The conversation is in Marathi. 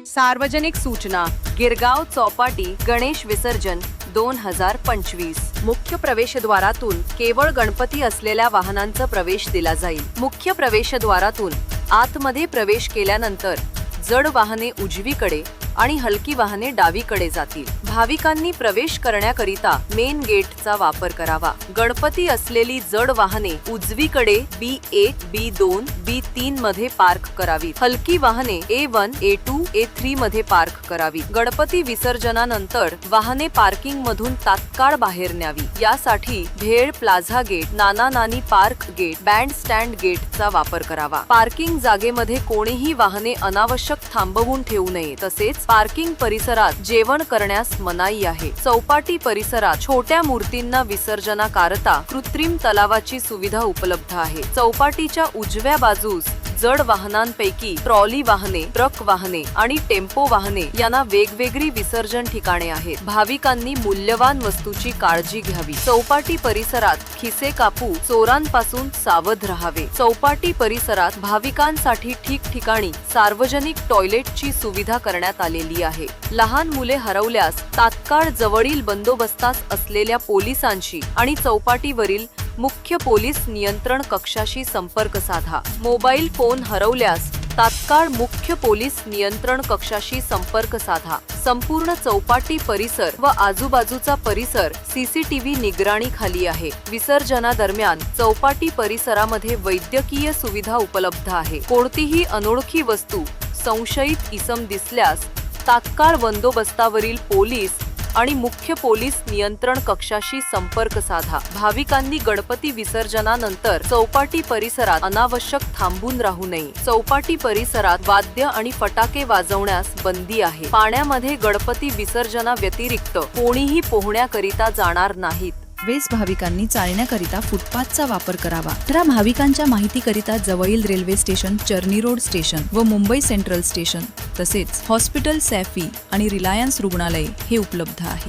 सार्वजनिक सूचना गिरगाव चौपाटी गणेश विसर्जन 2025 मुख्य प्रवेशद्वारातून केवळ गणपती असलेल्या वाहनांचा प्रवेश दिला जाईल। मुख्य प्रवेशद्वारातून आतमध्ये प्रवेश केल्यानंतर जड वाहने उजवीकडे आणि हलकी वाहने डावीकडे जातील। भाविकांनी प्रवेश करण्याकरिता मेन गेटचा वापर करावा। गणपती असलेली जड वाहने उजवीकडे B1, B2, B3 मध्ये पार्क करावीत। हलकी वाहने A1, A2, A3 मध्ये पार्क करावीत। गणपती विसर्जनानंतर वाहने पार्किंग मधून तात्काळ बाहेर न्यावी। यासाठी भेळ प्लाझा गेट, नाना नानी पार्क गेट, बँड स्टँड गेटचा वापर करावा। पार्किंग जागेमध्ये कोणीही वाहने अनावश्यक थांबवून ठेवू नये। तसेच पार्किंग परिसरात जेवण करण्यास मनाई आहे। चौपाटी परिसरात छोट्या मूर्तींना विसर्जनाकरता कृत्रिम तलावाची सुविधा उपलब्ध आहे। चौपाटीच्या उजव्या बाजूस जड वाहनांपैकी ट्रॉली वाहने, ट्रक वाहने आणि टेम्पो वाहने यांना वेगवेगळी विसर्जन ठिकाणे आहेत। भाविकांनी मूल्यवान वस्तूची काळजी घ्यावी। चौपाटी परिसरात खिसे कापू, चोरांपासून सावध राहावे। चौपाटी परिसरात भाविकांसाठी ठिकठिकाणी सार्वजनिक टॉयलेटची सुविधा करण्यात आलेली आहे। लहान मुले हरवल्यास तात्काळ जवळील बंदोबस्तास असलेल्या पोलिसांशी आणि चौपाटीवरील मुख्य पोलीस नियंत्रण कक्षाशी संपर्क साधा। मोबाईल फोन हरवल्यास तात्काळ मुख्य पोलीस नियंत्रण कक्षाशी संपर्क साधा। संपूर्ण चौपाटी परिसर व आजूबाजूचा परिसर सीसीटीव्ही निगराणीखाली आहे। विसर्जनादरम्यान चौपाटी परिसरामध्ये वैद्यकीय सुविधा उपलब्ध आहे। कोणतीही अनोळखी वस्तू, संशयित इसम दिसल्यास तात्काळ बंदोबस्तावरील पोलीस आणि मुख्य पोलीस नियंत्रण कक्षाशी संपर्क साधा। भाविकांनी गणपती विसर्जनानंतर चौपाटी परिसरात अनावश्यक थांबून राहू नये। चौपाटी परिसरात वाद्य आणि फटाके वाजवण्यास बंदी आहे। पाण्यामध्ये गणपती विसर्जना व्यतिरिक्त कोणीही पोहण्याकरिता जाणार नाहीत। वेस भाविकांनी चालण्याकरिता फुटपाथचा वापर करावा। 18 भाविकांच्या माहितीकरिता जवळील railway station Charni road station व मुंबई सेंट्रल स्टेशन तसेच हॉस्पिटल सॅफी आणि रिलायन्स रुग्णालय हे उपलब्ध आहे।